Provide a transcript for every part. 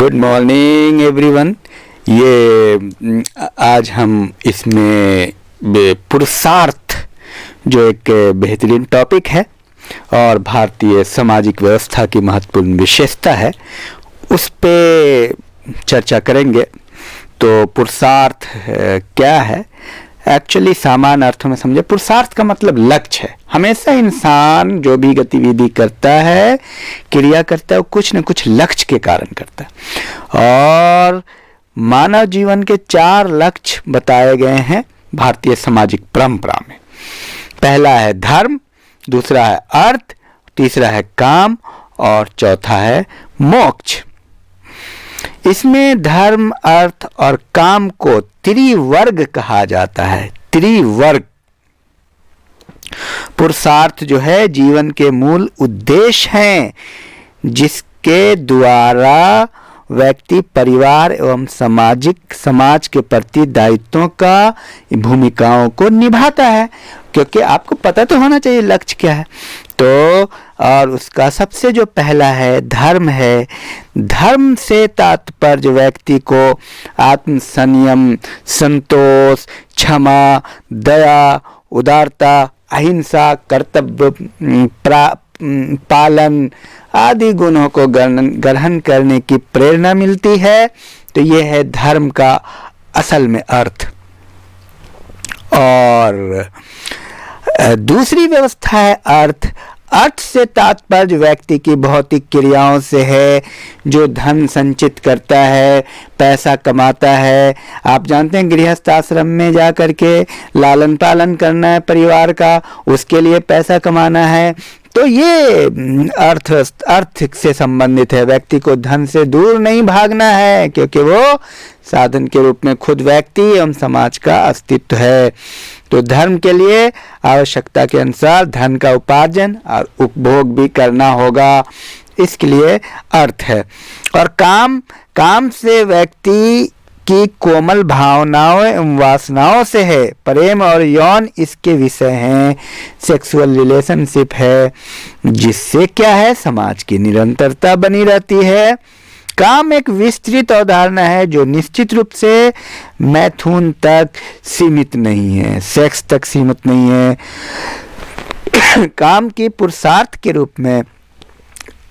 Good morning everyone. ये आज हम इसमें पुरुषार्थ जो एक बेहतरीन टॉपिक है और भारतीय सामाजिक व्यवस्था की महत्वपूर्ण विशेषता है, उस पे चर्चा करेंगे। तो पुरुषार्थ क्या है? एक्चुअली सामान्य अर्थों में समझे, पुरुषार्थ का मतलब लक्ष्य है। हमेशा इंसान जो भी गतिविधि करता है, क्रिया करता है, वो कुछ न कुछ लक्ष्य के कारण करता है। और मानव जीवन के 4 लक्ष्य बताए गए हैं भारतीय सामाजिक परंपरा में। पहला है धर्म, दूसरा है अर्थ, तीसरा है काम और चौथा है मोक्ष। इसमें धर्म, अर्थ और काम को त्रिवर्ग कहा जाता है। त्रिवर्ग। पुरुषार्थ जो है जीवन के मूल उद्देश्य हैं, जिसके द्वारा व्यक्ति परिवार एवं समाज के प्रति दायित्वों का भूमिकाओं को निभाता है। क्योंकि आपको पता तो होना चाहिए लक्ष्य क्या है। तो और उसका सबसे जो पहला है धर्म है। धर्म से तात्पर्य व्यक्ति को आत्म संयम, संतोष, क्षमा, दया, उदारता, अहिंसा, कर्तव्य पालन आदि गुणों को ग्रहण करने की प्रेरणा मिलती है। तो यह है धर्म का असल में अर्थ। और दूसरी व्यवस्था है अर्थ। अर्थ से तात्पर्य व्यक्ति की भौतिक क्रियाओं से है, जो धन संचित करता है, पैसा कमाता है। आप जानते हैं गृहस्थ आश्रम में जा करके लालन पालन करना है परिवार का, उसके लिए पैसा कमाना है। तो ये अर्थ से संबंधित है। व्यक्ति को धन से दूर नहीं भागना है, क्योंकि वो साधन के रूप में खुद व्यक्ति एवं समाज का अस्तित्व है। तो धर्म के लिए आवश्यकता के अनुसार धन का उपार्जन और उपभोग भी करना होगा, इसके लिए अर्थ है। और काम से व्यक्ति की कोमल भावनाओं एवं वासनाओं से है। प्रेम और यौन इसके विषय हैं। सेक्सुअल रिलेशनशिप है, जिससे क्या है, समाज की निरंतरता बनी रहती है। काम एक विस्तृत अवधारणा है जो निश्चित रूप से मैथुन तक सीमित नहीं है, सेक्स तक सीमित नहीं है। काम की पुरुषार्थ के रूप में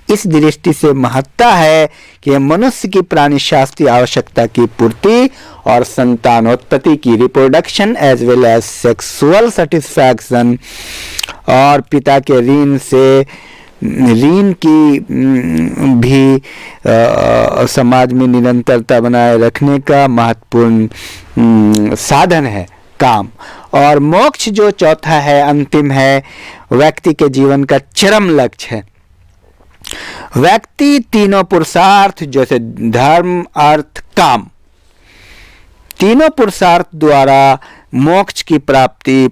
इस दृष्टि से महत्ता है कि मनुष्य की प्राणी शास्त्रीय आवश्यकता की पूर्ति और संतानोत्पत्ति की reproduction as well as sexual satisfaction और पिता के ऋण की भी समाज में निरंतरता बनाए रखने का महत्वपूर्ण साधन है काम। और मोक्ष जो चौथा है, अंतिम है, व्यक्ति के जीवन का चरम लक्ष्य है। व्यक्ति तीनों पुरुषार्थ जैसे धर्म, अर्थ, काम, तीनों पुरुषार्थ द्वारा मोक्ष की प्राप्ति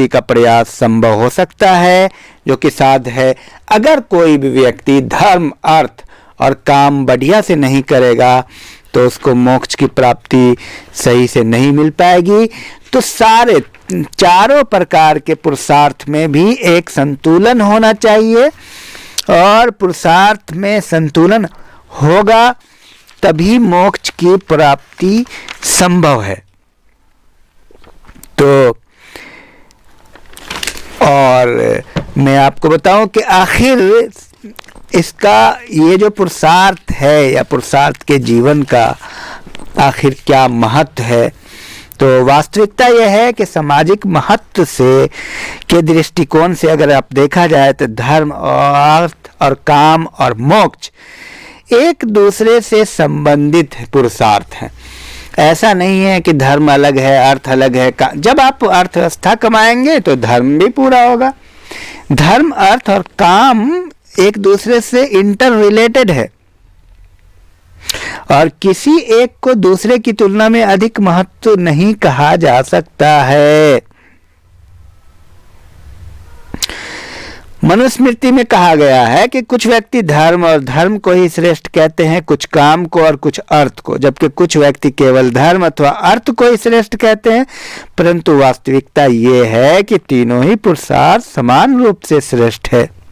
का प्रयास संभव हो सकता है, जो कि साध्य है। अगर कोई भी व्यक्ति धर्म, अर्थ और काम बढ़िया से नहीं करेगा तो उसको मोक्ष की प्राप्ति सही से नहीं मिल पाएगी। तो सारे चारों प्रकार के पुरुषार्थ में भी एक संतुलन होना चाहिए, और पुरुषार्थ में संतुलन होगा तभी मोक्ष की प्राप्ति संभव है। तो और मैं आपको बताऊं कि आखिर इसका ये जो पुरुषार्थ है या पुरुषार्थ के जीवन का आखिर क्या महत्व है। तो वास्तविकता यह है कि सामाजिक महत्व से के दृष्टिकोण से अगर आप देखा जाए तो धर्म, अर्थ और काम और मोक्ष एक दूसरे से संबंधित पुरुषार्थ हैं। ऐसा नहीं है कि धर्म अलग है, अर्थ अलग है। जब आप अर्थव्यवस्था कमाएंगे तो धर्म भी पूरा होगा। धर्म, अर्थ और काम एक दूसरे से इंटर रिलेटेड है और किसी एक को दूसरे की तुलना में अधिक महत्व नहीं कहा जा सकता है। मनुस्मृति में कहा गया है कि कुछ व्यक्ति धर्म और धर्म को ही श्रेष्ठ कहते हैं, कुछ काम को और कुछ अर्थ को, जबकि कुछ व्यक्ति केवल धर्म अथवा अर्थ को ही श्रेष्ठ कहते हैं। परंतु वास्तविकता ये है कि तीनों ही पुरुषार्थ समान रूप से श्रेष्ठ है।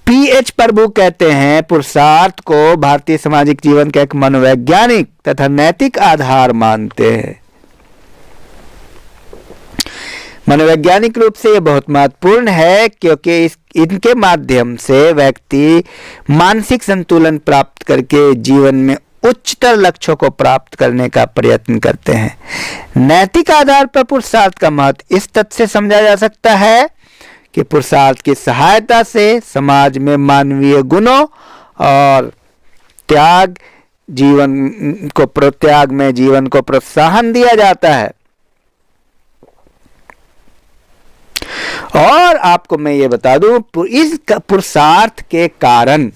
PH प्रभु कहते हैं, पुरुषार्थ को भारतीय सामाजिक जीवन का एक मनोवैज्ञानिक तथा नैतिक आधार मानते हैं। मनोवैज्ञानिक रूप से यह बहुत महत्वपूर्ण है क्योंकि इनके माध्यम से व्यक्ति मानसिक संतुलन प्राप्त करके जीवन में उच्चतर लक्ष्यों को प्राप्त करने का प्रयत्न करते हैं। नैतिक आधार पर पुरुषार्थ का महत्व इस तथ्य से समझा जा सकता है कि पुरुषार्थ की सहायता से समाज में मानवीय गुणों और त्याग में जीवन को प्रोत्साहन दिया जाता है। और आपको मैं ये बता दूं, इस पुरुषार्थ के कारण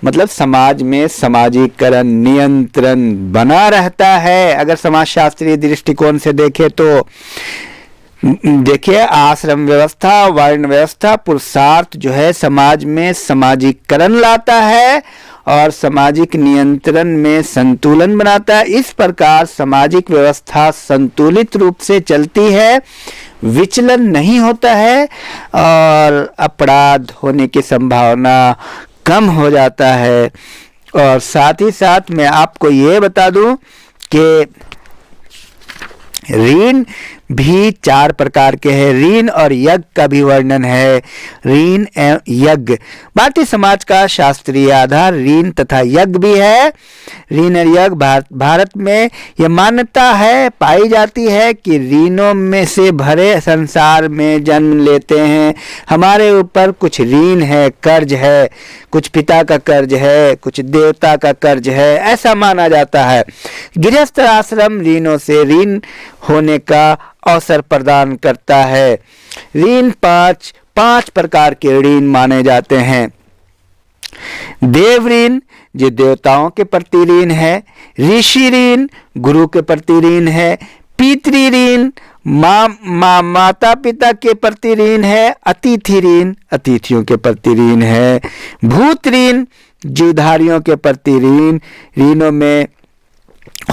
मतलब समाज में सामाजिकरण नियंत्रण बना रहता है। अगर समाजशास्त्रीय दृष्टिकोण से देखें तो देखिए, आश्रम व्यवस्था, वर्ण व्यवस्था, पुरुषार्थ जो है समाज में सामाजिकरण लाता है और सामाजिक नियंत्रण में संतुलन बनाता है। इस प्रकार सामाजिक व्यवस्था संतुलित रूप से चलती है, विचलन नहीं होता है और अपराध होने की संभावना कम हो जाता है। और साथ ही साथ मैं आपको ये बता दूं कि ऋण भी 4 प्रकार के हैं। ऋण और यज्ञ का भी वर्णन है। ऋण एवं यज्ञ भारतीय समाज का शास्त्रीय आधार ऋण तथा यज्ञ भी है। ऋण और यज्ञ भारत में यह मान्यता है पाई जाती है कि ऋणों में से भरे संसार में जन्म लेते हैं। हमारे ऊपर कुछ ऋण है, कर्ज है, कुछ पिता का कर्ज है, कुछ देवता का कर्ज है, ऐसा माना जाता है। गृहस्थ आश्रम ऋणों से ऋण होने का अवसर प्रदान करता है। ऋण 5 प्रकार के ऋण माने जाते हैं। देव ऋण जो देवताओं के प्रति ऋण है, ऋषि ऋण गुरु के प्रति ऋण है, पितृ ऋण माता पिता के प्रति ऋण है, अतिथि ऋण अतिथियों के प्रति ऋण है, भूत ऋण जीवधारियों के प्रति ऋण ऋणों में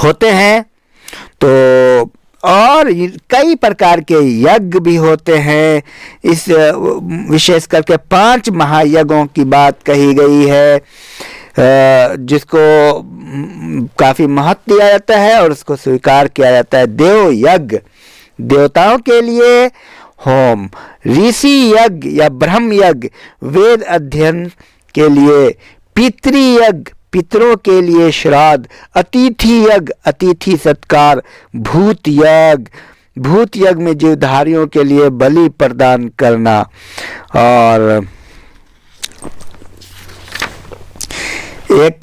होते हैं। तो और कई प्रकार के यज्ञ भी होते हैं। इस विशेष करके 5 महायज्ञों की बात कही गई है, जिसको काफी महत्व दिया जाता है और उसको स्वीकार किया जाता है। देव यज्ञ देवताओं के लिए होम, ऋषि यज्ञ या ब्रह्म यज्ञ वेद अध्ययन के लिए, पितृयज्ञ पितरों के लिए श्राद्ध, अतिथि यज्ञ अतिथि सत्कार, भूत यज्ञ में जीवधारियों के लिए बलि प्रदान करना। और एक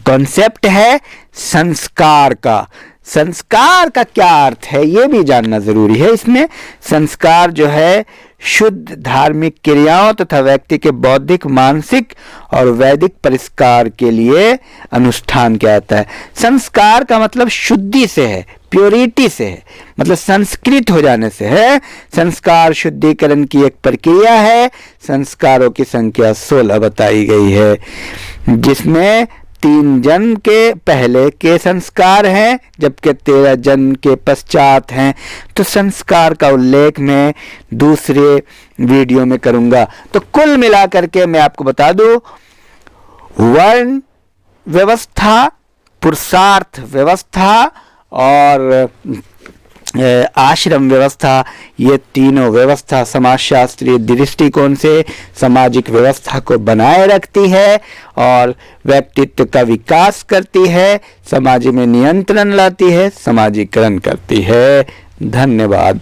कॉन्सेप्ट है संस्कार का। संस्कार का क्या अर्थ है ये भी जानना जरूरी है। इसमें संस्कार जो है शुद्ध धार्मिक क्रियाओं तथा व्यक्ति के बौद्धिक, मानसिक और वैदिक परिष्कार के लिए अनुष्ठान किया जाता है। संस्कार का मतलब शुद्धि से है, प्योरिटी से है, मतलब संस्कृत हो जाने से है। संस्कार शुद्धिकरण की एक प्रक्रिया है। संस्कारों की संख्या 16 बताई गई है, जिसमें 3 जन्म के पहले के संस्कार हैं, जबकि 13 जन्म के पश्चात हैं। तो संस्कार का उल्लेख मैं दूसरे वीडियो में करूंगा। तो कुल मिलाकर के मैं आपको बता दूं, वर्ण व्यवस्था, पुरुषार्थ व्यवस्था और आश्रम व्यवस्था, ये तीनों व्यवस्था समाजशास्त्रीय दृष्टिकोण से सामाजिक व्यवस्था को बनाए रखती है और व्यक्तित्व का विकास करती है, समाज में नियंत्रण लाती है, समाजीकरण करती है। धन्यवाद।